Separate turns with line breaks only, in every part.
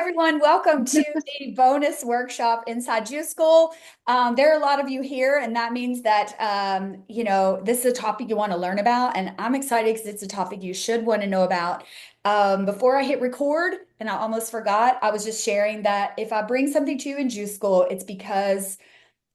everyone. Welcome to the bonus workshop inside Juice School. There are a lot of you here, and that means that this is a topic you want to learn about, and I'm excited because it's a topic you should want to know about. Before I hit record, and I almost forgot, I was just sharing that if I bring something to you in Juice School, it's because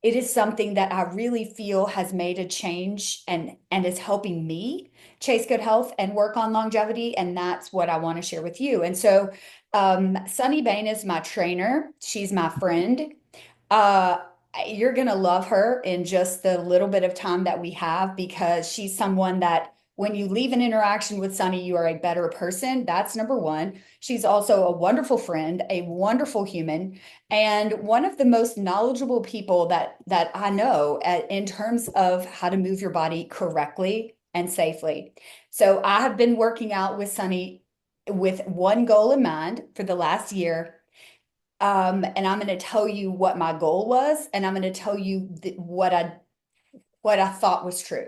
it is something that I really feel has made a change and is helping me chase good health and work on longevity. And that's what I want to share with you. And so, Sunny Bayne is my trainer. She's my friend. Uh, you're gonna love her in just the little bit of time that we have because she's someone that when you leave an interaction with Sunny, you are a better person. That's number one. She's also a wonderful friend, a wonderful human, and one of the most knowledgeable people that I know in terms of how to move your body correctly and safely. So I have been working out with Sunny with one goal in mind for the last year. And I'm going to tell you what my goal was, and I'm going to tell you what I thought was true.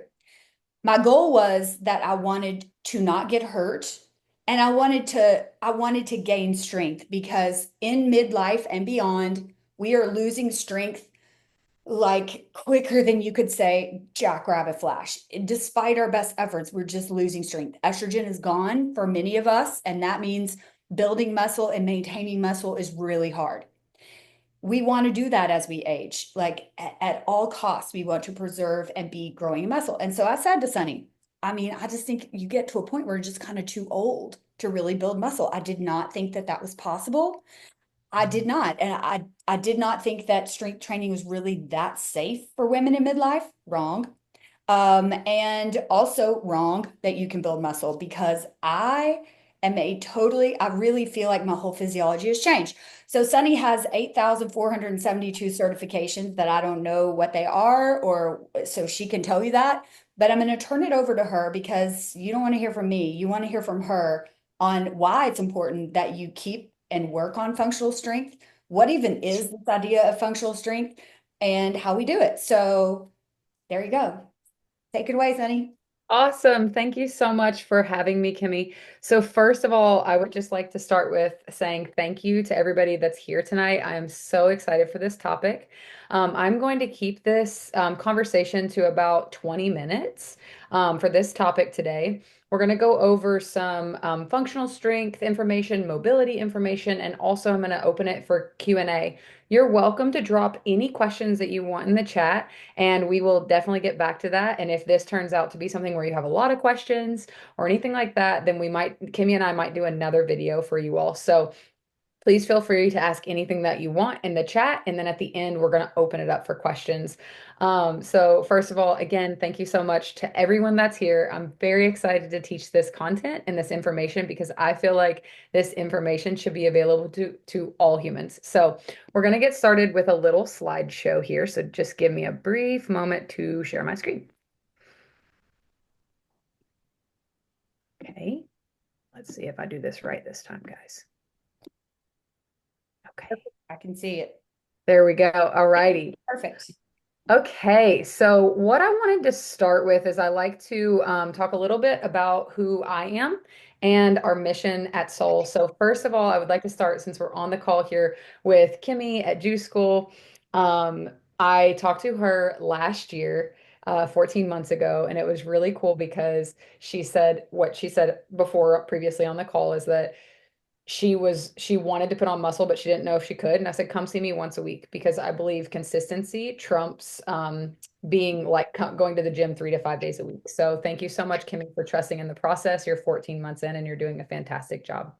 My goal was that I wanted to not get hurt, and I wanted to gain strength because in midlife and beyond, we are losing strength like quicker than you could say jackrabbit flash. Despite our best efforts, we're just losing strength. Estrogen is gone for many of us, and that means building muscle and maintaining muscle is really hard. We want to do that as we age, like at all costs, we want to preserve and be growing muscle. And so I said to Sunny, I mean, I just think you get to a point where you're just kind of too old to really build muscle. I did not think that that was possible. I did not. And I did not think that strength training was really that safe for women in midlife. Wrong. And also wrong that you can build muscle because I really feel like my whole physiology has changed. So Sunny has 8,472 certifications that I don't know what they are, or so she can tell you that. But I'm going to turn it over to her because you don't want to hear from me. You want to hear from her on why it's important that you keep and work on functional strength. What even is this idea of functional strength and how we do it? So there you go. Take it away, Sunny.
Awesome. Thank you so much for having me, Kimmye. So, first of all, I would just like to start with saying thank you to everybody that's here tonight. I am so excited for this topic. I'm going to keep this conversation to about 20 minutes for this topic today. We're going to go over some functional strength information, mobility information, and also I'm going to open it for Q&A. You're welcome to drop any questions that you want in the chat. And we will definitely get back to that. And if this turns out to be something where you have a lot of questions or anything like that, then Kimmye and I might do another video for you all. So please feel free to ask anything that you want in the chat. And then at the end, we're going to open it up for questions. So first of all, again, thank you so much to everyone that's here. I'm very excited to teach this content and this information because I feel like this information should be available to all humans. So we're going to get started with a little slideshow here. So just give me a brief moment to share my screen. Okay, let's see if I do this right this time, guys. Okay,
I can see it.
there we go. All righty.
Perfect.
Okay, so what I wanted to start with is I like to talk a little bit about who I am and our mission at Soul. So first of all, I would like to start since we're on the call here with Kimmye at Juice School. I talked to her last year, 14 months ago, and it was really cool because she said what she said before previously on the call is that she wanted to put on muscle, but she didn't know if she could. And I said, come see me once a week because I believe consistency trumps being like going to the gym 3 to 5 days a week. So thank you so much, Kimmye, for trusting in the process. You're 14 months in and you're doing a fantastic job.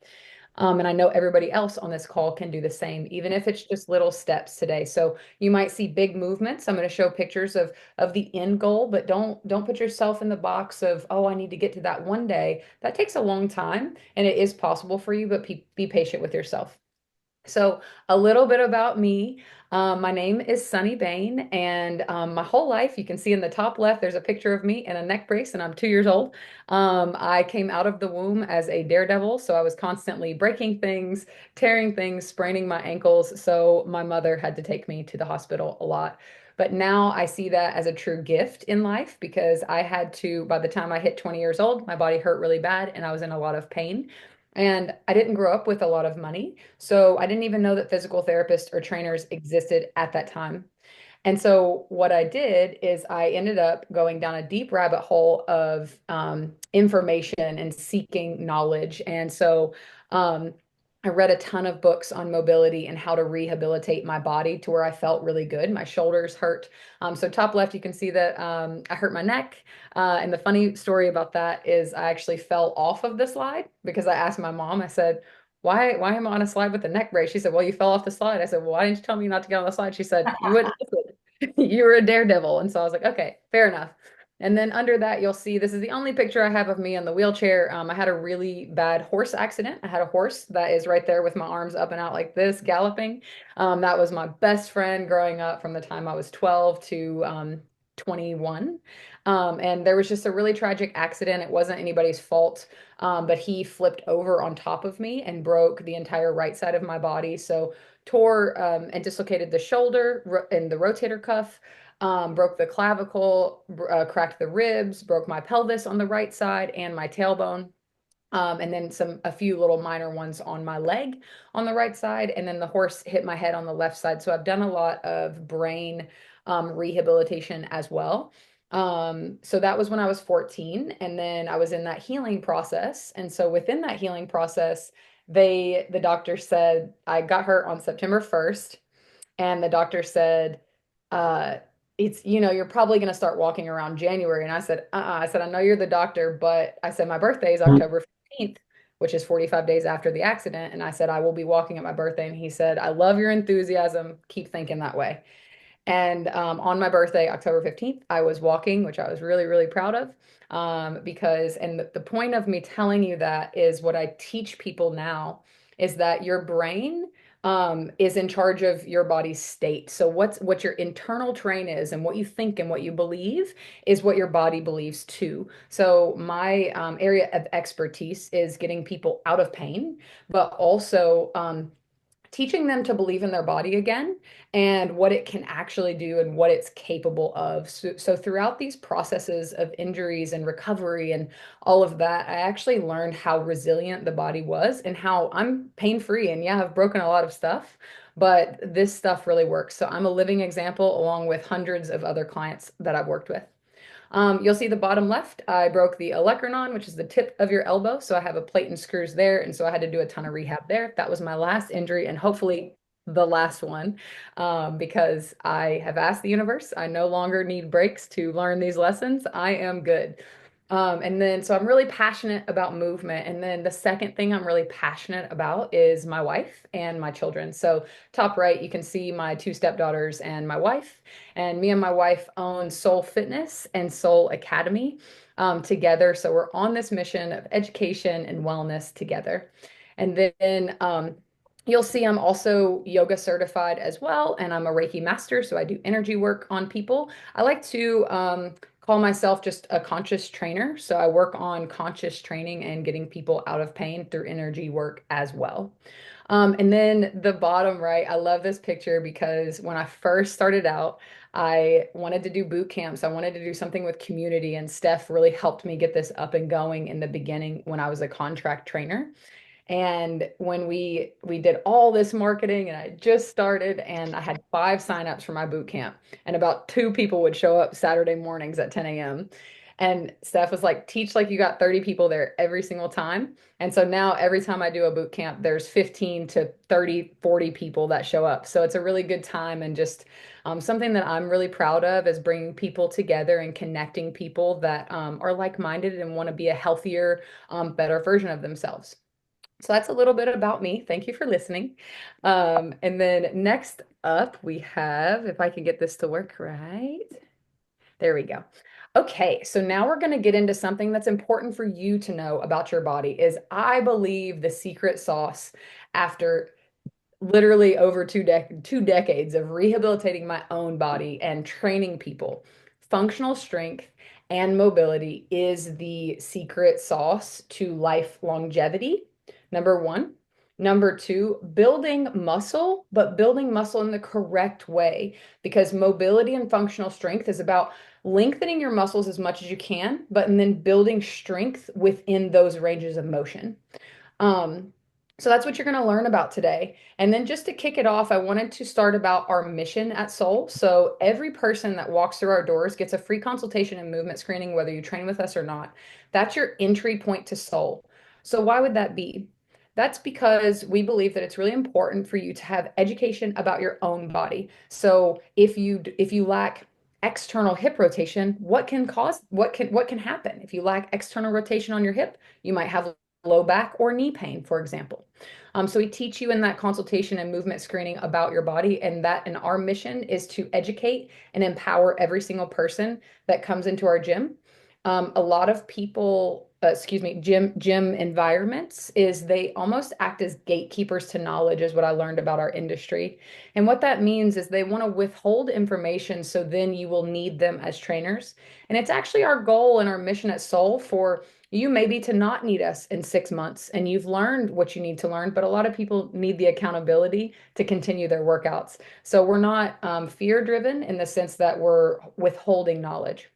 And I know everybody else on this call can do the same, even if it's just little steps today. So you might see big movements. I'm going to show pictures of the end goal, but don't put yourself in the box of, oh, I need to get to that one day. That takes a long time and it is possible for you, but be patient with yourself. So, a little bit about me. My name is Sunny Bayne, and my whole life, you can see in the top left, there's a picture of me in a neck brace, and I'm 2 years old. I came out of the womb as a daredevil, so I was constantly breaking things, tearing things, spraining my ankles. So, my mother had to take me to the hospital a lot. But now I see that as a true gift in life because by the time I hit 20 years old, my body hurt really bad and I was in a lot of pain. And I didn't grow up with a lot of money. So I didn't even know that physical therapists or trainers existed at that time. And so what I did is I ended up going down a deep rabbit hole of information and seeking knowledge. And so I read a ton of books on mobility and how to rehabilitate my body to where I felt really good. My shoulders hurt. So top left, you can see that I hurt my neck. And the funny story about that is I actually fell off of the slide because I asked my mom, I said, why am I on a slide with a neck brace? She said, well, you fell off the slide. I said, well, why didn't you tell me not to get on the slide? She said, you wouldn't listen. You were a daredevil. And so I was like, okay, fair enough. And then under that, you'll see this is the only picture I have of me in the wheelchair. I had a really bad horse accident. I had a horse that is right there with my arms up and out like this, galloping. That was my best friend growing up from the time I was 12 to 21. And there was just a really tragic accident. It wasn't anybody's fault, but he flipped over on top of me and broke the entire right side of my body. So tore and dislocated the shoulder and the rotator cuff, broke the clavicle, cracked the ribs, broke my pelvis on the right side and my tailbone. And then a few little minor ones on my leg on the right side, and then the horse hit my head on the left side. So I've done a lot of brain rehabilitation as well. So that was when I was 14, and then I was in that healing process. And so within that healing process, the doctor said I got hurt on September 1st, and the doctor said, uh, you're probably going to start walking around January. And I said, I said, I know you're the doctor, but I said, my birthday is October 15th, which is 45 days after the accident. And I said, I will be walking at my birthday. And he said, I love your enthusiasm. Keep thinking that way. And on my birthday, October 15th, I was walking, which I was really, really proud of. And the point of me telling you that is what I teach people now is that your brain is in charge of your body's state. So what your internal terrain is and what you think and what you believe is what your body believes too. So my area of expertise is getting people out of pain, but also teaching them to believe in their body again and what it can actually do and what it's capable of. So throughout these processes of injuries and recovery and all of that, I actually learned how resilient the body was and how I'm pain free. And yeah, I've broken a lot of stuff, but this stuff really works. So I'm a living example along with hundreds of other clients that I've worked with. You'll see the bottom left, I broke the olecranon, which is the tip of your elbow. So I have a plate and screws there. And so I had to do a ton of rehab there. That was my last injury and hopefully the last one because I have asked the universe. I no longer need breaks to learn these lessons. I am good. So I'm really passionate about movement. And then the second thing I'm really passionate about is my wife and my children. So top right, you can see my two stepdaughters and my wife. And me and my wife own Soul Fitness and Soul Academy together. So we're on this mission of education and wellness together. And then you'll see I'm also yoga certified as well, and I'm a Reiki master. So I do energy work on people. I like to call myself just a conscious trainer. So I work on conscious training and getting people out of pain through energy work as well. And then the bottom right, I love this picture because when I first started out, I wanted to do boot camps. I wanted to do something with community, and Steph really helped me get this up and going in the beginning when I was a contract trainer. And when we did all this marketing and I just started and I had 5 signups for my boot camp and about 2 people would show up Saturday mornings at 10 a.m. And Steph was like, teach like you got 30 people there every single time. And so now every time I do a boot camp, there's 15 to 30, 40 people that show up. So it's a really good time and just something that I'm really proud of is bringing people together and connecting people that are like-minded and want to be a healthier, better version of themselves. So that's a little bit about me. Thank you for listening. And then next up, we have, if I can get this to work right. There we go. Okay, so now we're going to get into something that's important for you to know about your body is I believe the secret sauce after literally over 2 decades of rehabilitating my own body and training people. Functional strength and mobility is the secret sauce to life longevity. Number one. Number two, building muscle, but building muscle in the correct way because mobility and functional strength is about lengthening your muscles as much as you can, but and then building strength within those ranges of motion. Um, so that's what you're going to learn about today. And then just to kick it off, I wanted to start about our mission at Soul. So every person that walks through our doors gets a free consultation and movement screening, whether you train with us or not. That's your entry point to Soul. So why would that be? That's because we believe that it's really important for you to have education about your own body. So if you lack external hip rotation, what can happen? If you lack external rotation on your hip, you might have low back or knee pain, for example. So we teach you in that consultation and movement screening about your body, and our mission is to educate and empower every single person that comes into our gym. A lot of people, excuse me, gym environments is they almost act as gatekeepers to knowledge, is what I learned about our industry. And what that means is they want to withhold information so then you will need them as trainers. And it's actually our goal and our mission at Soul for you maybe to not need us in 6 months and you've learned what you need to learn, but a lot of people need the accountability to continue their workouts. So we're not fear driven in the sense that we're withholding knowledge.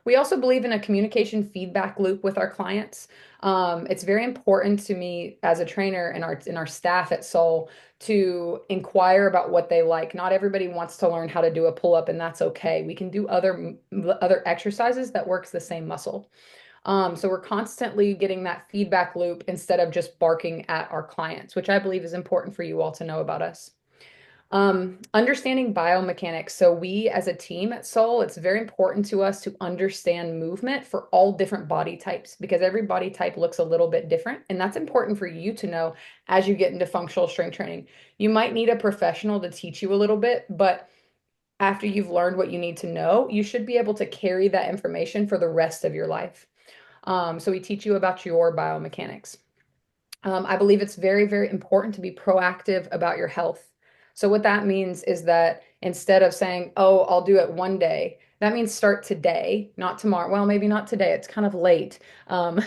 We also believe in a communication feedback loop with our clients. It's very important to me as a trainer and our staff at Soul to inquire about what they like. Not everybody wants to learn how to do a pull up, and that's okay. We can do other exercises that works the same muscle. So we're constantly getting that feedback loop instead of just barking at our clients, which I believe is important for you all to know about us. Understanding biomechanics. So we as a team at Soul, it's very important to us to understand movement for all different body types because every body type looks a little bit different. And that's important for you to know as you get into functional strength training. You might need a professional to teach you a little bit, but after you've learned what you need to know, you should be able to carry that information for the rest of your life. So we teach you about your biomechanics. I believe it's very, very important to be proactive about your health. So what that means is that instead of saying, "Oh, I'll do it one day," that means start today, not tomorrow. Well, maybe not today. It's kind of late. Um,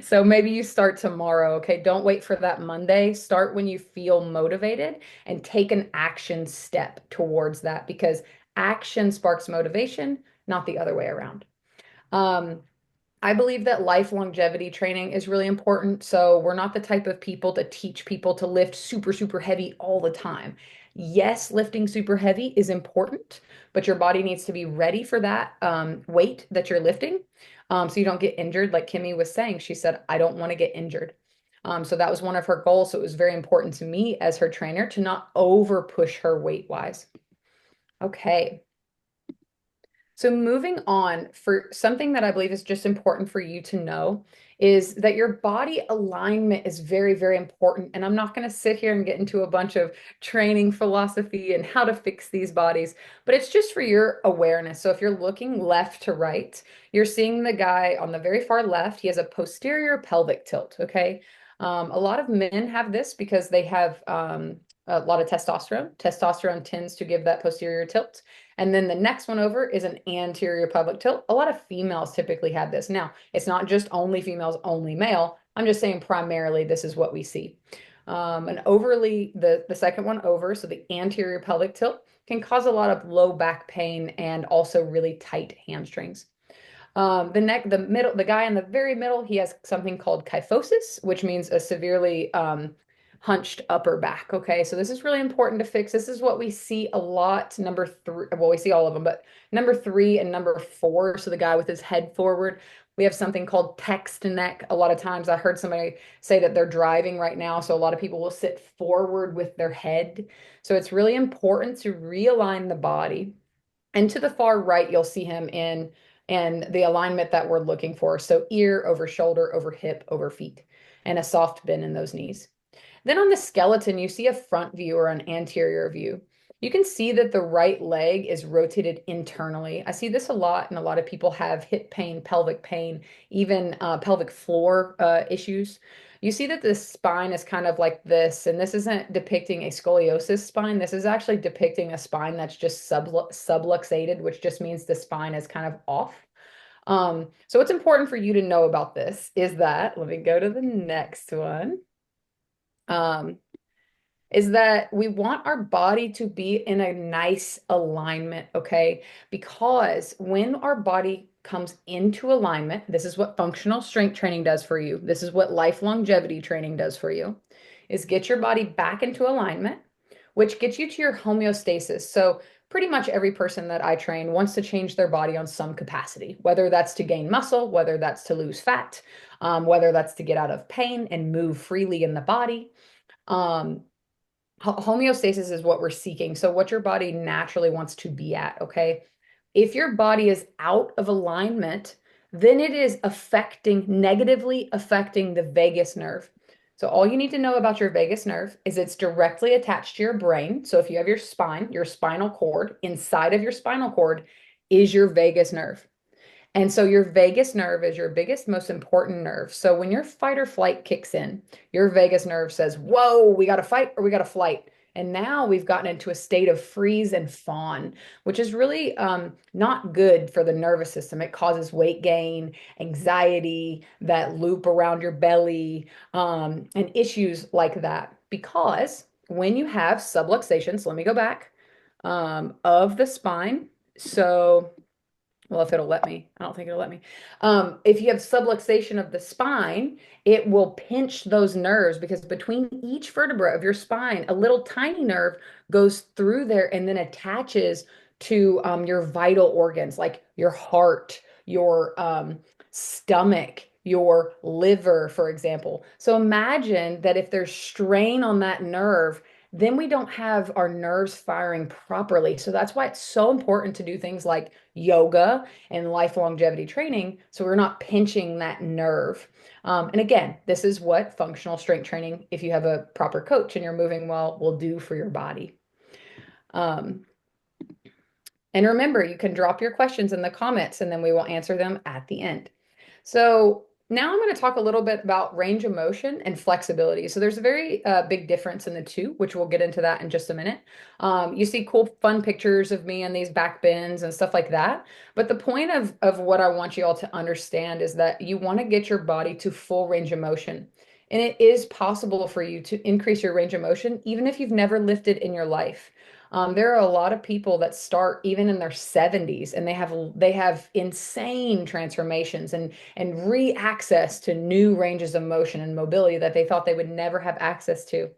so maybe you start tomorrow. Okay, don't wait for that Monday. Start when you feel motivated and take an action step towards that because action sparks motivation, not the other way around. Um, I believe that life longevity training is really important. So we're not the type of people to teach people to lift super, super heavy all the time. Yes, lifting super heavy is important, but your body needs to be ready for that weight that you're lifting so you don't get injured. Like Kimmye was saying, she said, I don't want to get injured. So that was one of her goals. So it was very important to me as her trainer to not over push her weight wise. Okay. So moving on, for something that I believe is just important for you to know is that your body alignment is very, very important. And I'm not going to sit here and get into a bunch of training philosophy and how to fix these bodies, but it's just for your awareness. So if you're looking left to right, you're seeing the guy on the very far left. He has a posterior pelvic tilt. Okay. A lot of men have this because they have a lot of testosterone. Testosterone tends to give that posterior tilt. And then the next one over is an anterior pelvic tilt. A lot of females typically have this. Now, it's not just only females, only male. I'm just saying primarily this is what we see. And overly, the second one over, so the anterior pelvic tilt can cause a lot of low back pain and also really tight hamstrings. The middle, the guy in the very middle, he has something called kyphosis, which means a severely hunched upper back. Okay, so this is really important to fix. This is what we see a lot. Number three, well, we see all of them, but number three and number four. So the guy with his head forward. We have something called text neck. A lot of times I heard somebody say that they're driving right now. So a lot of people will sit forward with their head. So it's really important to realign the body. And to the far right, you'll see him in and the alignment that we're looking for. So ear over shoulder, over hip, over feet, and a soft bend in those knees. Then on the skeleton, you see a front view or an anterior view. You can see that the right leg is rotated internally. I see this a lot, and a lot of people have hip pain, even pelvic floor issues. You see that the spine is kind of like this, and this isn't depicting a scoliosis spine. This is actually depicting a spine that's just subluxated, which just means the spine is kind of off. So what's important for you to know about this is that, let me go to the next one. Um, is that we want our body to be in a nice alignment, okay? Because when our body comes into alignment. This is what functional strength training does for you. This is what life longevity training does for you, is get your body back into alignment, which gets you to your homeostasis. So pretty much every person that I train wants to change their body on some capacity, whether that's to gain muscle, whether that's to lose fat, whether that's to get out of pain and move freely in the body. Um, Homeostasis is what we're seeking. So, what your body naturally wants to be at, okay? If your body is out of alignment, then it is negatively affecting the vagus nerve. So, all you need to know about your vagus nerve is it's directly attached to your brain. So, if you have your spine, your spinal cord, inside of your spinal cord is your vagus nerve. And so your vagus nerve is your biggest, most important nerve. So when your fight or flight kicks in, your vagus nerve says, whoa, we got to fight or we got to flight. And now we've gotten into a state of freeze and fawn, which is really not good for the nervous system. It causes weight gain, anxiety, that loop around your belly, and issues like that. Because when you have subluxation, so let me go back, of the spine. So well, if it'll let me, I don't think it'll let me. If you have subluxation of the spine, it will pinch those nerves because between each vertebra of your spine, a little tiny nerve goes through there and then attaches to your vital organs like your heart, your stomach, your liver, for example. So imagine that if there's strain on that nerve, then we don't have our nerves firing properly. So that's why it's so important to do things like yoga and life longevity training so we're not pinching that nerve. And again, this is what functional strength training, if you have a proper coach and you're moving well, will do for your body. Um, and remember, you can drop your questions in the comments and then we will answer them at the end. So now I'm going to talk a little bit about range of motion and flexibility. So there's a very big difference in the two, which we'll get into that in just a minute. You see cool, fun pictures of me on these back bends and stuff like that. But the point of what I want you all to understand is that you want to get your body to full range of motion. And it is possible for you to increase your range of motion, even if you've never lifted in your life. There are a lot of people that start even in their 70s and they have insane transformations and re-access to new ranges of motion and mobility that they thought they would never have access to.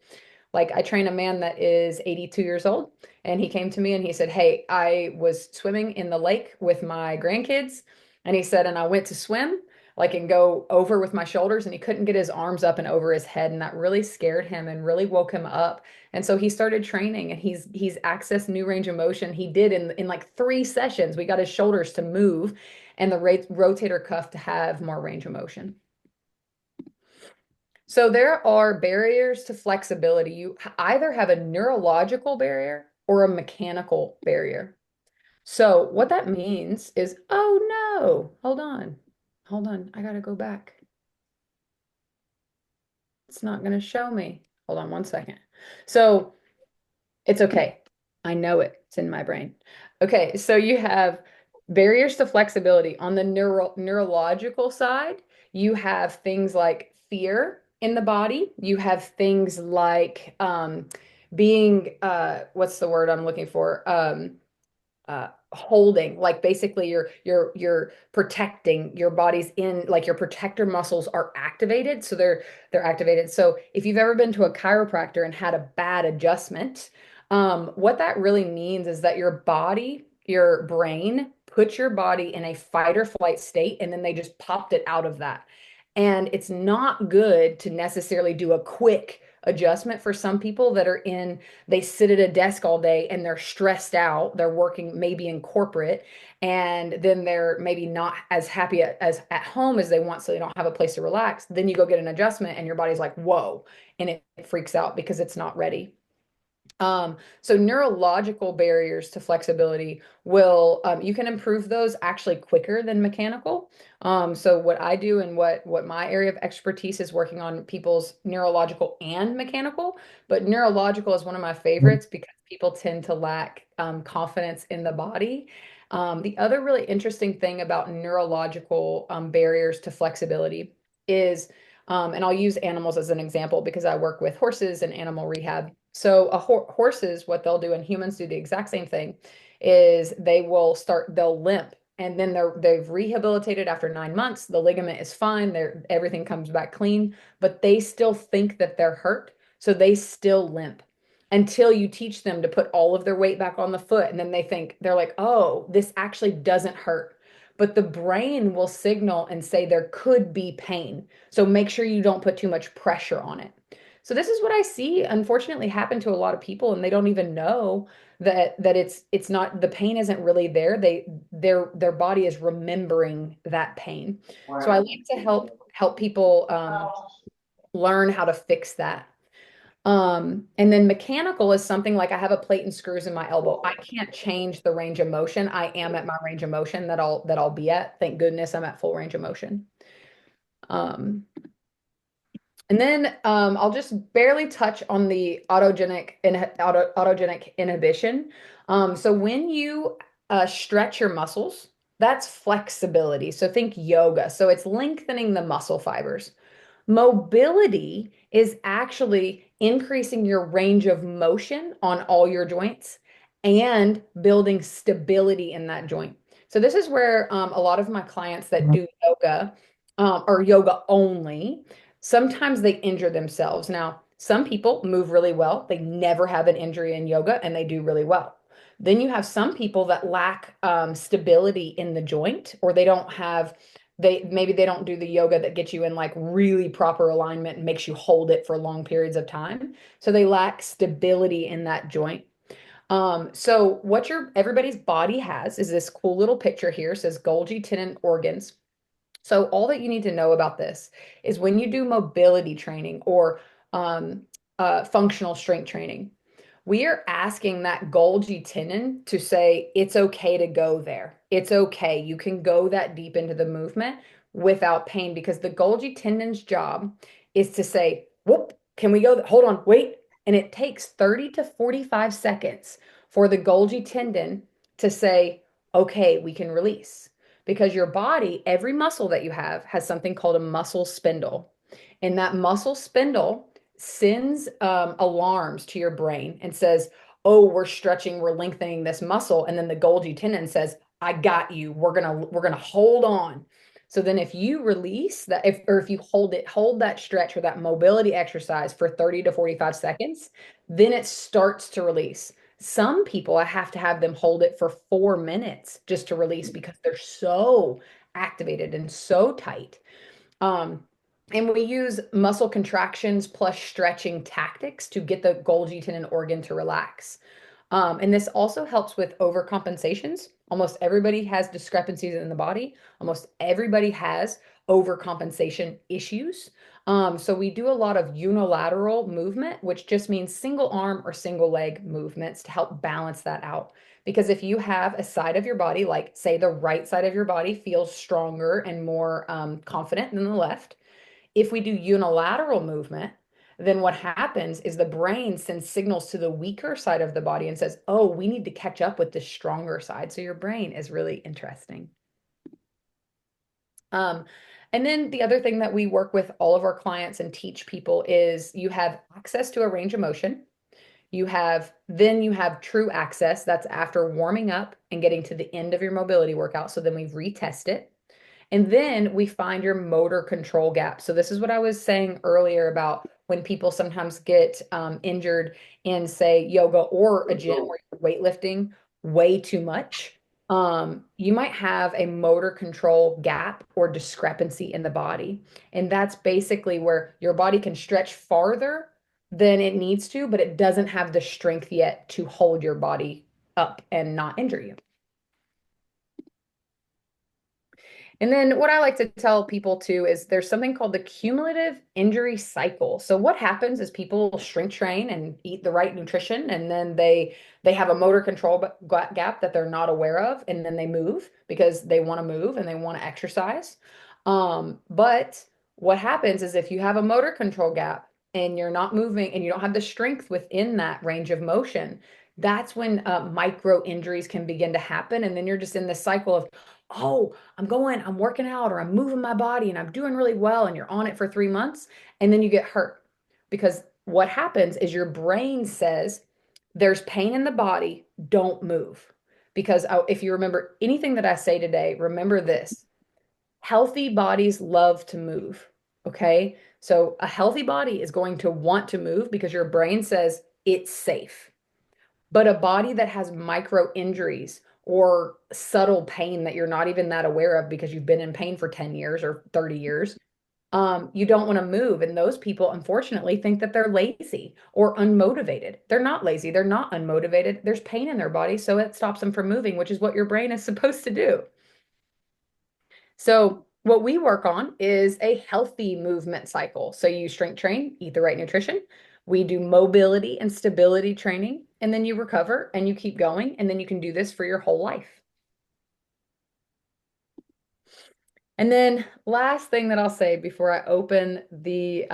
Like I train a man that is 82 years old, and he came to me and he said, "Hey, I was swimming in the lake with my grandkids." And he said, "And I went to swim like and go over with my shoulders, and he couldn't get his arms up and over his head, and that really scared him and really woke him up." And so he started training and he's accessed new range of motion. He did in like 3 sessions. We got his shoulders to move and the rotator cuff to have more range of motion. So there are barriers to flexibility. You either have a neurological barrier or a mechanical barrier. So what that means is, oh no, hold on, I gotta go back. It's not gonna show me. Hold on 1 second. So it's okay. I know it. It's in my brain. Okay, so you have barriers to flexibility. On the neurological side, you have things like fear in the body. You have things like being what's the word I'm looking for? Holding, like basically you're protecting your body's in, like your protector muscles are activated, so they're activated. So if you've ever been to a chiropractor and had a bad adjustment, what that really means is that your body, your brain puts your body in a fight or flight state and then they just popped it out of that. And it's not good to necessarily do a quick adjustment for some people that are in, they sit at a desk all day and they're stressed out. They're working maybe in corporate and then they're maybe not as happy as at home as they want, so they don't have a place to relax. Then you go get an adjustment and your body's like, whoa, and it freaks out because it's not ready. So neurological barriers to flexibility will, you can improve those actually quicker than mechanical. So what I do and what my area of expertise is working on people's neurological and mechanical, but neurological is one of my favorites because people tend to lack confidence in the body. The other really interesting thing about neurological barriers to flexibility is, and I'll use animals as an example because I work with horses and animal rehab. So horses, what they'll do, and humans do the exact same thing, is they'll limp and then they've rehabilitated after 9 months. The ligament is fine. Everything comes back clean, but they still think that they're hurt. So they still limp until you teach them to put all of their weight back on the foot. And then they're like, oh, this actually doesn't hurt. But the brain will signal and say there could be pain. So make sure you don't put too much pressure on it. So this is what I see unfortunately happen to a lot of people, and they don't even know that it's not, the pain isn't really there. Their body is remembering that pain. So I like to help people learn how to fix that. And then mechanical is something like I have a plate and screws in my elbow. I can't change the range of motion. I am at my range of motion that I'll be at. Thank goodness I'm at full range of motion. And then I'll just barely touch on the autogenic inhibition. So when you stretch your muscles, that's flexibility. So think yoga. So it's lengthening the muscle fibers. Mobility is actually increasing your range of motion on all your joints and building stability in that joint. So this is where a lot of my clients that do yoga or yoga only, sometimes they injure themselves. Now, some people move really well. They never have an injury in yoga and they do really well. Then you have some people that lack stability in the joint, or they don't have maybe they don't do the yoga that gets you in like really proper alignment and makes you hold it for long periods of time. So they lack stability in that joint. So what everybody's body has is this cool little picture here, says Golgi tendon organs. So all that you need to know about this is when you do mobility training or functional strength training, we are asking that Golgi tendon to say, it's okay to go there. It's okay. You can go that deep into the movement without pain, because the Golgi tendon's job is to say, whoop, can we go? Hold on, wait. And it takes 30 to 45 seconds for the Golgi tendon to say, okay, we can release. Because your body, every muscle that you have, has something called a muscle spindle. And that muscle spindle sends alarms to your brain and says, oh, we're stretching, we're lengthening this muscle. And then the Golgi tendon says, I got you. We're gonna hold on. So then if you release that, if you hold that stretch or that mobility exercise for 30 to 45 seconds, then it starts to release. Some people, I have to have them hold it for 4 minutes just to release because they're so activated and so tight. Um, and we use muscle contractions plus stretching tactics to get the Golgi tendon organ to relax. And this also helps with overcompensations. Almost everybody has discrepancies in the body. Almost everybody has overcompensation issues. So we do a lot of unilateral movement, which just means single arm or single leg movements to help balance that out. Because if you have a side of your body, like say the right side of your body feels stronger and more confident than the left, if we do unilateral movement, then what happens is the brain sends signals to the weaker side of the body and says, oh, we need to catch up with the stronger side. So your brain is really interesting. Um, and then the other thing that we work with all of our clients and teach people is you have access to a range of motion. You have true access. That's after warming up and getting to the end of your mobility workout. So then we retest it. And then we find your motor control gap. So this is what I was saying earlier about when people sometimes get injured in, say, yoga or a gym where you're weightlifting way too much. You might have a motor control gap or discrepancy in the body. And that's basically where your body can stretch farther than it needs to, but it doesn't have the strength yet to hold your body up and not injure you. And then what I like to tell people too is there's something called the cumulative injury cycle. So what happens is people shrink train and eat the right nutrition, and then they have a motor control gap that they're not aware of, and then they move because they want to move and they want to exercise. But what happens is if you have a motor control gap and you're not moving and you don't have the strength within that range of motion, that's when micro injuries can begin to happen, and then you're just in this cycle of, oh, I'm working out or I'm moving my body and I'm doing really well, and you're on it for 3 months and then you get hurt. Because what happens is your brain says, there's pain in the body, don't move. because if you remember anything that I say today, remember this. Healthy bodies love to move. Okay. So a healthy body is going to want to move because your brain says it's safe. But a body that has micro injuries or subtle pain that you're not even that aware of because you've been in pain for 10 years or 30 years, you don't want to move. And those people, unfortunately, think that they're lazy or unmotivated. They're not lazy. They're not unmotivated. There's pain in their body, so it stops them from moving, which is what your brain is supposed to do. So, what we work on is a healthy movement cycle. So, you strength train, eat the right nutrition. We do mobility and stability training, and then you recover and you keep going, and then you can do this for your whole life. And then last thing that I'll say before I open the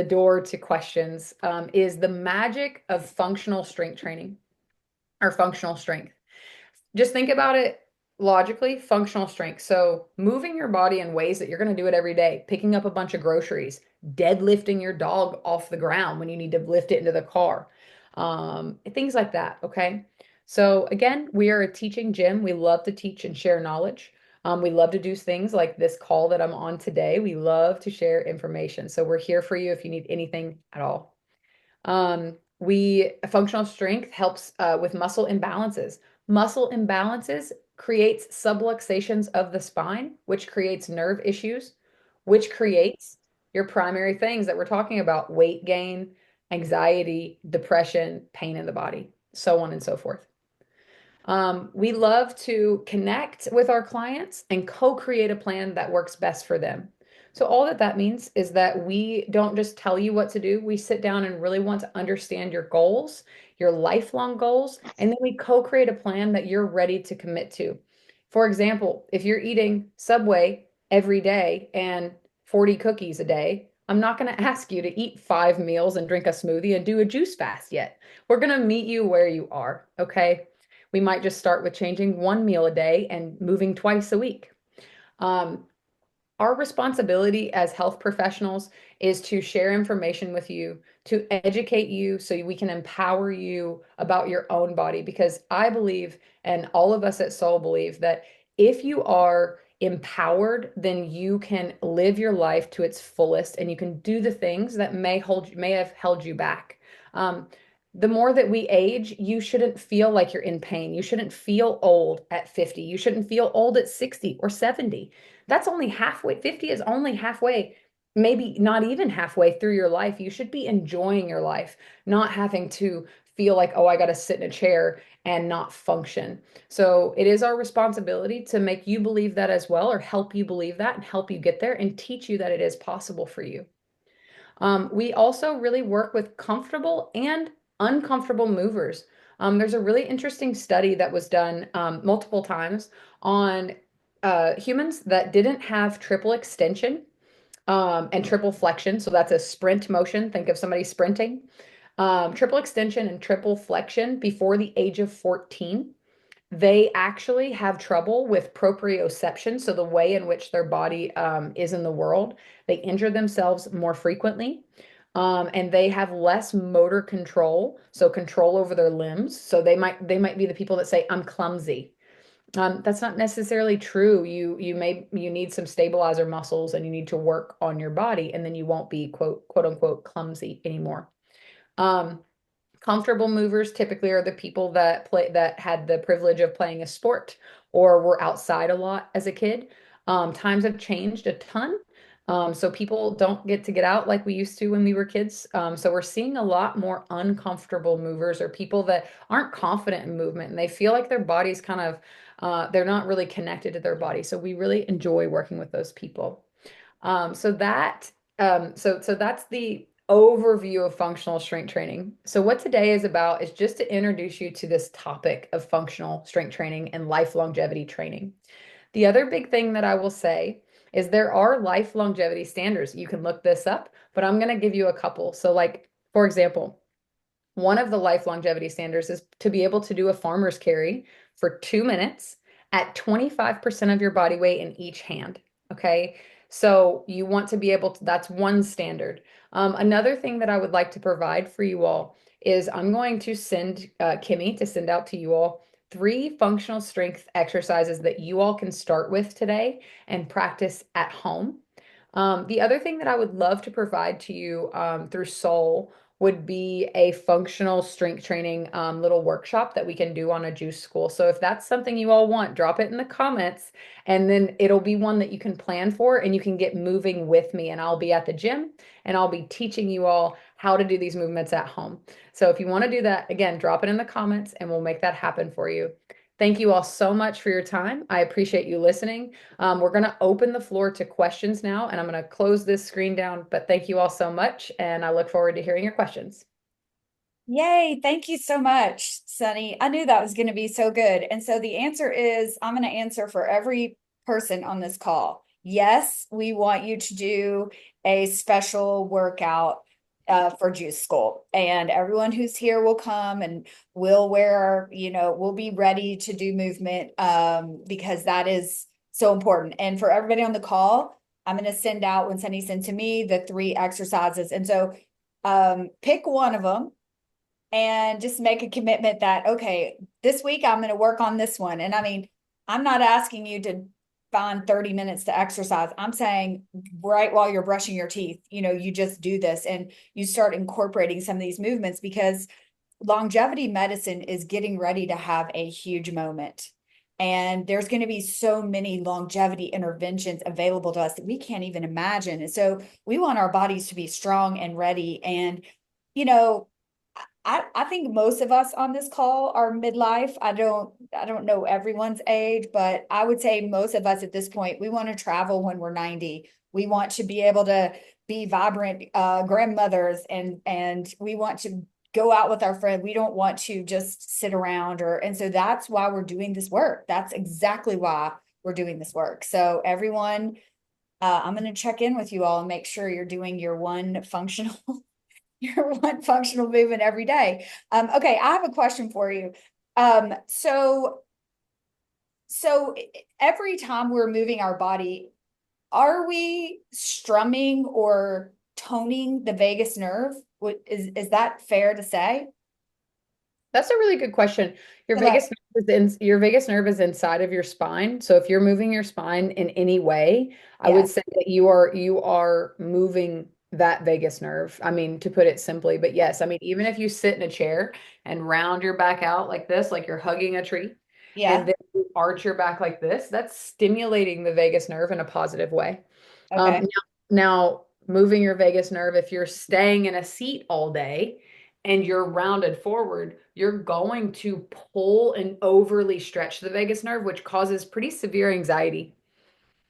door to questions is the magic of functional strength training or functional strength. Just think about it logically, functional strength. So moving your body in ways that you're going to do it every day, picking up a bunch of groceries, deadlifting your dog off the ground when you need to lift it into the car, things like that. Okay. So again, we are a teaching gym. We love to teach and share knowledge. We love to do things like this call that I'm on today. We love to share information. So we're here for you if you need anything at all. We functional strength helps with muscle imbalances. Muscle imbalances creates subluxations of the spine, which creates nerve issues, which creates your primary things that we're talking about: weight gain, anxiety, depression, pain in the body, so on and so forth. We love to connect with our clients and co-create a plan that works best for them. So all that that means is that we don't just tell you what to do. We sit down and really want to understand your goals, your lifelong goals, and then we co-create a plan that you're ready to commit to. For example, if you're eating Subway every day and 40 cookies a day, I'm not going to ask you to eat 5 meals and drink a smoothie and do a juice fast yet. We're going to meet you where you are, okay? We might just start with changing 1 meal a day and moving twice a week. Um, our responsibility as health professionals is to share information with you, to educate you so we can empower you about your own body. Because I believe, and all of us at Soul believe, that if you are empowered, then you can live your life to its fullest and you can do the things that may have held you back. Um, the more that we age, you shouldn't feel like you're in pain. You shouldn't feel old at 50. You shouldn't feel old at 60 or 70. That's only halfway. 50 is only halfway, maybe not even halfway through your life. You should be enjoying your life, not having to feel like, oh, I got to sit in a chair and not function. So it is our responsibility to make you believe that as well, or help you believe that and help you get there and teach you that it is possible for you. We also really work with comfortable and uncomfortable movers. There's a really interesting study that was done multiple times on humans that didn't have triple extension and triple flexion. So that's a sprint motion. Think of somebody sprinting. Triple extension and triple flexion before the age of 14. They actually have trouble with proprioception, so the way in which their body is in the world. They injure themselves more frequently, and they have less motor control, so control over their limbs. So they might be the people that say, "I'm clumsy." That's not necessarily true. You need some stabilizer muscles, and you need to work on your body, and then you won't be quote unquote clumsy anymore. Um, Comfortable movers typically are the people that had the privilege of playing a sport or were outside a lot as a kid. Times have changed a ton. So people don't get to get out like we used to when we were kids. So we're seeing a lot more uncomfortable movers or people that aren't confident in movement and they feel like their body's kind of they're not really connected to their body. So we really enjoy working with those people. So that's the overview of functional strength training. So what today is about is just to introduce you to this topic of functional strength training and life longevity training. The other big thing that I will say is there are life longevity standards. You can look this up, but I'm going to give you a couple. So like, for example, one of the life longevity standards is to be able to do a farmer's carry for 2 minutes at 25% of your body weight in each hand. Okay. So you want to be able to, that's one standard. Another thing that I would like to provide for you all is I'm going to send Kimmye to send out to you all 3 functional strength exercises that you all can start with today and practice at home. The other thing that I would love to provide to you through Soul would be a functional strength training little workshop that we can do on a juice school. So if that's something you all want, drop it in the comments, and then it'll be one that you can plan for and you can get moving with me. And I'll be at the gym and I'll be teaching you all how to do these movements at home. So if you want to do that, again, drop it in the comments and we'll make that happen for you. Thank you all so much for your time. I appreciate you listening. We're going to open the floor to questions now, and I'm going to close this screen down. But thank you all so much, and I look forward to hearing your questions.
Yay, thank you so much, Sunny. I knew that was going to be so good. And so the answer is I'm going to answer for every person on this call. Yes, we want you to do a special workout for Juice School. And everyone who's here will come and we'll wear, we'll be ready to do movement because that is so important. And for everybody on the call, I'm going to send out, when Sunny sent to me, the 3 exercises. And so pick one of them and just make a commitment that, okay, this week I'm going to work on this one. And I mean, I'm not asking you to find 30 minutes to exercise. I'm saying right while you're brushing your teeth, you just do this and you start incorporating some of these movements because longevity medicine is getting ready to have a huge moment. And there's going to be so many longevity interventions available to us that we can't even imagine. And so we want our bodies to be strong and ready. And, you know, I think most of us on this call are midlife. I don't know everyone's age, but I would say most of us at this point, we want to travel when we're 90. We want to be able to be vibrant grandmothers and we want to go out with our friend. We don't want to just sit around and so that's why we're doing this work. That's exactly why we're doing this work. So everyone, I'm going to check in with you all and make sure you're doing your one functional your one functional movement every day. Okay, I have a question for you. So every time we're moving our body, are we strumming or toning the vagus nerve? Is that fair to say?
That's a really good question. Your
So like,
your vagus nerve is inside of your spine. So if you're moving your spine in any way, I would
yes,
say that you are moving that vagus nerve. I mean, to put it simply, but yes, I mean, even if you sit in a chair and round your back out like this, like you're hugging a tree, and
yeah,
then you arch your back like this, that's stimulating the vagus nerve in a positive way.
okay.
Now, moving your vagus nerve, if you're staying in a seat all day and you're rounded forward, you're going to pull and overly stretch the vagus nerve, which causes pretty severe anxiety.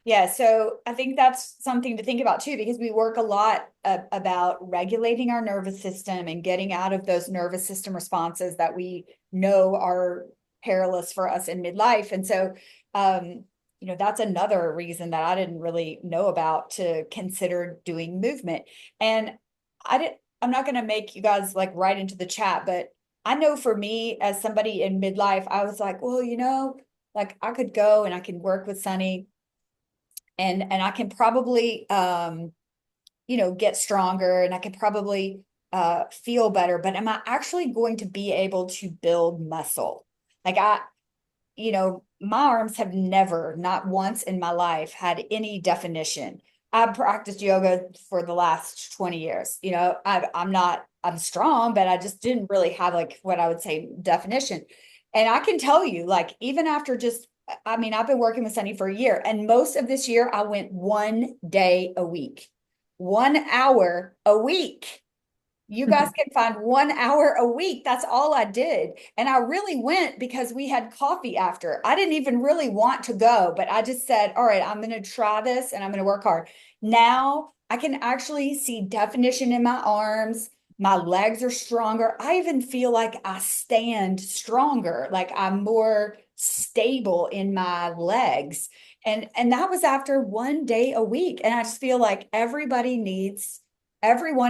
Yeah, so I think that's something to think about too, because we work a lot about regulating our nervous system and getting out of those nervous system responses that we know are perilous for us in midlife. And so, that's another reason that I didn't really know about to consider doing movement. And I'm not going to make you guys like write into the chat, but I know for me as somebody in midlife, I was like, well, like I could go and I can work with Sunny and I can probably get stronger and I can probably feel better, but am I actually going to be able to build muscle? Like my arms have never, not once in my life, had any definition. I've practiced yoga for the last 20 years. I'm strong, but I just didn't really have like what I would say definition. And I can tell you, like, even after I mean, I've been working with Sunny for a year, and most of this year I went 1 day a week, 1 hour a week. You guys can find 1 hour a week. That's all I did. And I really went because we had coffee after. I didn't even really want to go, but I just said, all right, I'm going to try this and I'm going to work hard. Now I can actually see definition in my arms. My legs are stronger. I even feel like I stand stronger, like I'm more stable in my legs. And that was after 1 day a week. And I just feel like everyone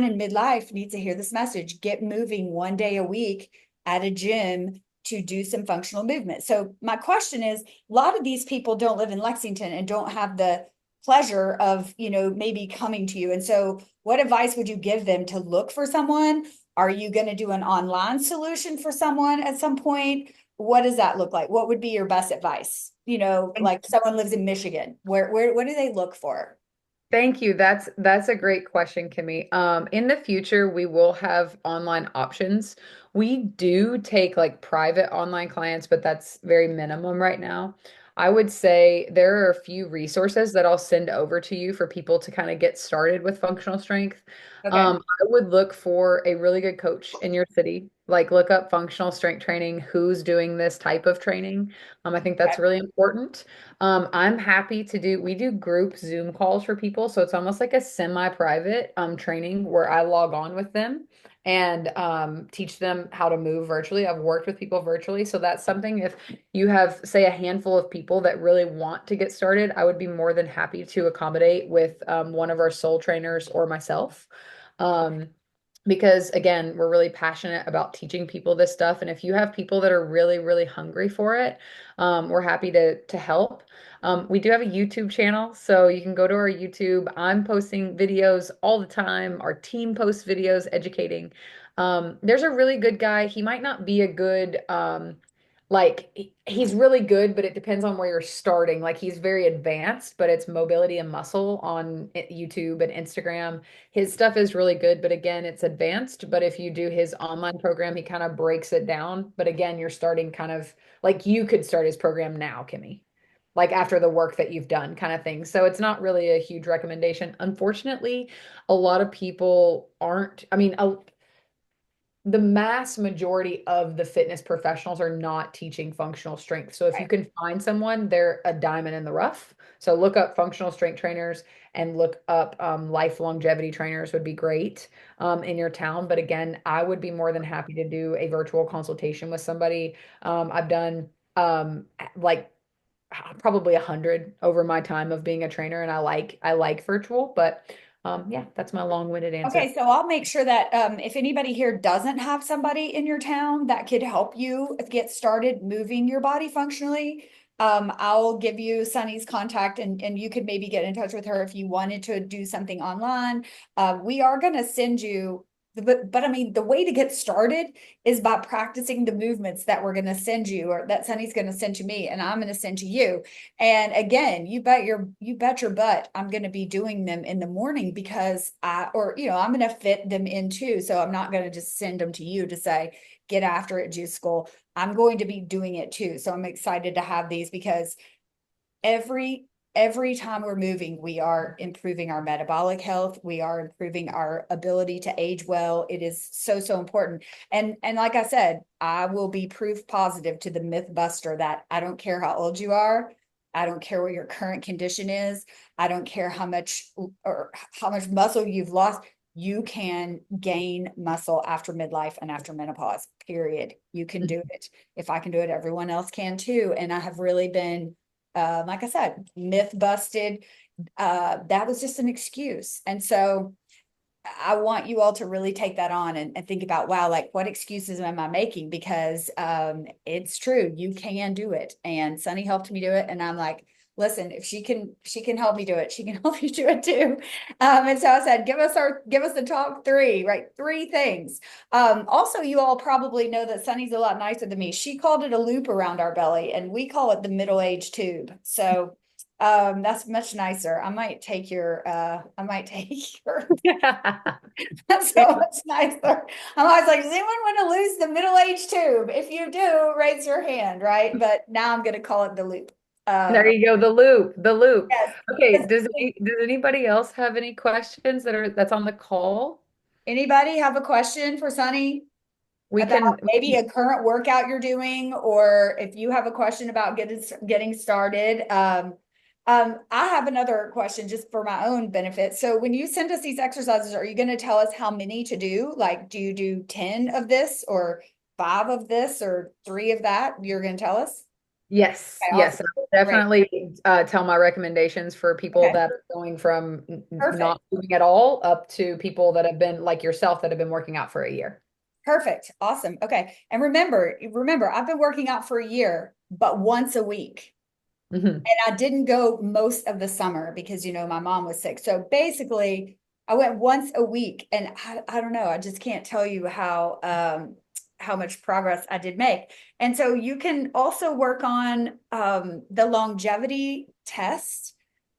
in midlife needs to hear this message. Get moving 1 day a week at a gym to do some functional movement. So my question is, a lot of these people don't live in Lexington and don't have the pleasure of, maybe coming to you. And so what advice would you give them to look for someone? Are you going to do an online solution for someone at some point? what does that look like? What would be your best advice? Like someone lives in Michigan, what do they look for?
Thank you. That's a great question, Kimmie. In the future, we will have online options. We do take like private online clients, but that's very minimum right now. I would say there are a few resources that I'll send over to you for people to kind of get started with functional strength.
Okay.
I would look for a really good coach in your city. Like look up functional strength training, who's doing this type of training. I think that's really important. I'm happy to we do group Zoom calls for people. So it's almost like a semi-private training where I log on with them and teach them how to move virtually. I've worked with people virtually. So that's something if you have, say, a handful of people that really want to get started, I would be more than happy to accommodate with one of our soul trainers or myself. Um, because again, we're really passionate about teaching people this stuff. And if you have people that are really, really hungry for it, we're happy to help. We do have a YouTube channel, so you can go to our YouTube. I'm posting videos all the time. Our team posts videos educating. There's a really good guy. He might not be a good he's really good, but it depends on where you're starting. Like he's very advanced, but it's mobility and muscle on YouTube and Instagram. His stuff is really good, but again, it's advanced. But if you do his online program, he kind of breaks it down. But again, you're starting kind of like you could start his program now, Kimmie, like after the work that you've done, kind of thing. So it's not really a huge recommendation. Unfortunately, a lot of people aren't, I mean, the mass majority of the fitness professionals are not teaching functional strength. So if you
Right.
can find someone, they're a diamond in the rough. So look up functional strength trainers and look up life longevity trainers would be great in your town. But again, I would be more than happy to do a virtual consultation with somebody. I've done like probably 100 over my time of being a trainer, and I like virtual, but yeah, that's my long-winded answer.
Okay, so I'll make sure that if anybody here doesn't have somebody in your town that could help you get started moving your body functionally, I'll give you Sunny's contact and you could maybe get in touch with her if you wanted to do something online. We are going to send you, but I mean, the way to get started is by practicing the movements that we're going to send you or that Sunny's going to send to me and I'm going to send to you. And again, you bet your butt I'm going to be doing them in the morning because I'm going to fit them in too. So I'm not going to just send them to you to say, get after it, Juice School. I'm going to be doing it too. So I'm excited to have these because every every time we're moving, we are improving our metabolic health. We are improving our ability to age well. It is so, so important. And like I said, I will be proof positive to the myth buster that I don't care how old you are. I don't care what your current condition is. I don't care how much muscle you've lost. You can gain muscle after midlife and after menopause, period. You can do it. If I can do it, everyone else can too. And I have really been like I said, myth busted. That was just an excuse. And so I want you all to really take that on and think about, wow, like what excuses am I making? Because it's true, you can do it. And Sunny helped me do it. And I'm like, listen, if she can help me do it, she can help you do it too. And so I said, give us the top three, right? Three things. Also, you all probably know that Sunny's a lot nicer than me. She called it a loop around our belly, and we call it the middle age tube. So that's much nicer. I might take your that's so much nicer. I'm always like, does anyone want to lose the middle age tube? If you do, raise your hand, right? But now I'm going to call it the loop.
There you go, the loop, the loop.
Yes.
Okay,
Does
does anybody else have any questions that's on the call?
anybody have a question for Sunny
We
about
can,
maybe a current workout you're doing, or if you have a question about getting started? I have another question just for my own benefit. So when you send us these exercises, are you going to tell us how many to do? Like, do you do 10 of this or 5 of this or 3 of that? You're going to tell us?
yes,
Okay,
yes,
awesome.
I will
Great.
definitely tell my recommendations for people
Okay,
that are going from
perfect.
not doing at all up to people that have been like yourself that have been working out for a year.
Perfect. Awesome. Okay. And remember, I've been working out for a year, but once a week.
Hmm.
And I didn't go most of the summer because, my mom was sick. So basically, I went once a week and I don't know, I just can't tell you how much progress I did make. And so you can also work on the longevity test,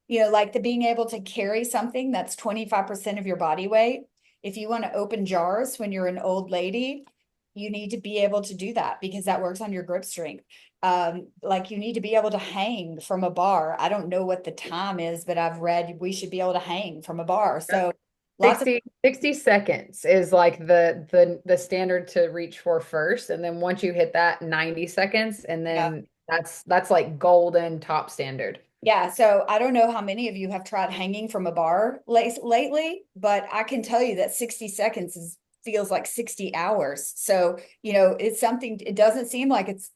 like the being able to carry something that's 25% of your body weight. If you want to open jars when you're an old lady, you need to be able to do that because that works on your grip strength. Like you need to be able to hang from a bar. I don't know what the time is, but I've read we should be able to hang from a bar. So lots of
60 seconds is like the standard to reach for first. And then once you hit that, 90 seconds, and
yeah.
then that's like golden top standard.
Yeah, so I don't know how many of you have tried hanging from a bar lately, but I can tell you that 60 seconds feels like 60 hours. So, it's something, it doesn't seem like it's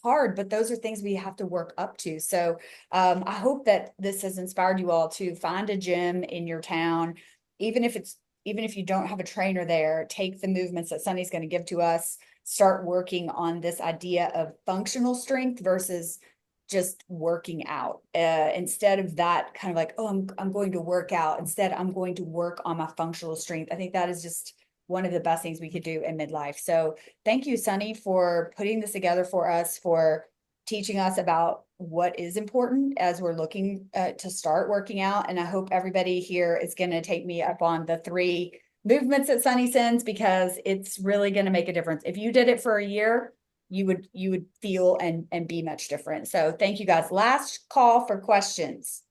hard, but those are things we have to work up to. So, I hope that this has inspired you all to find a gym in your town, even if it's even if you don't have a trainer there, take the movements that Sunny's going to give to us, start working on this idea of functional strength versus just working out. Instead of that kind of like, oh, I'm going to work out. Instead, I'm going to work on my functional strength. I think that is just one of the best things we could do in midlife. So thank you, Sunny, for putting this together for us, for teaching us about what is important as we're looking to start working out. And I hope everybody here is going to take me up on the 3 movements that Sunny sends, because it's really going to make a difference. If you did it for a year, you would feel and be much different. So thank you guys. Last call for questions.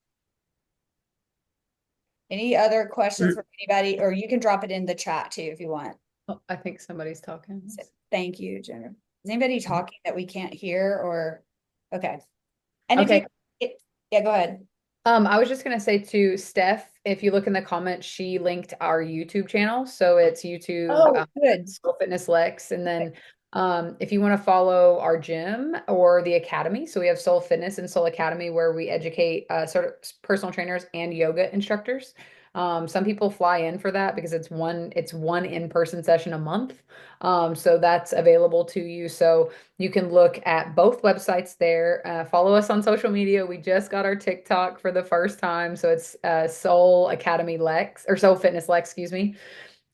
Any other questions from anybody, or you can drop it in the chat too if you want.
Oh, I think somebody's talking.
So, thank you, Jennifer. Is anybody talking that we can't hear, or okay? And if you,
Okay.
yeah, go ahead.
I was just gonna say to Steph, if you look in the comments, she linked our YouTube channel. So it's YouTube,
Oh, good.
Soul Fitness Lex. And then if you want to follow our gym or the academy, so we have Soul Fitness and Soul Academy where we educate sort of personal trainers and yoga instructors. Some people fly in for that because it's one in-person session a month. So that's available to you. So you can look at both websites there. Follow us on social media. We just got our TikTok for the first time. So it's Soul Academy Lex or Soul Fitness Lex, excuse me.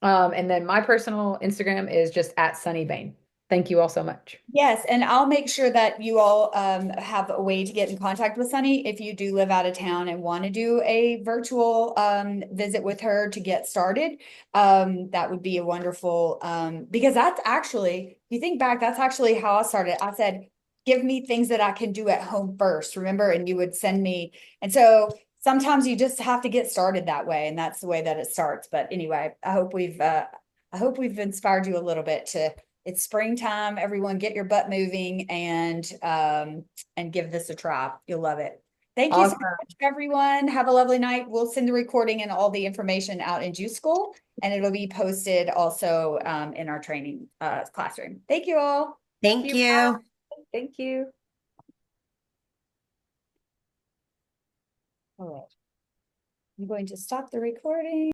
And then my personal Instagram is just at Sunny Bayne. Thank you all so much.
Yes, and I'll make sure that you all have a way to get in contact with Sunny if you do live out of town and want to do a virtual visit with her to get started. That would be a wonderful because that's actually, if you think back, that's actually how I started. I said, give me things that I can do at home first, remember? And you would send me. And so sometimes you just have to get started that way, and that's the way that it starts. But anyway, I hope we've inspired you a little bit to. It's springtime. Everyone get your butt moving and give this a try. You'll love it. Thank you so
Awesome.
much, everyone. Have a lovely night. We'll send the recording and all the information out in Juice School, and it'll be posted also in our training classroom. Thank you all.
Thank
Thank
you.
you.
Thank you.
All right. I'm going to stop the recording.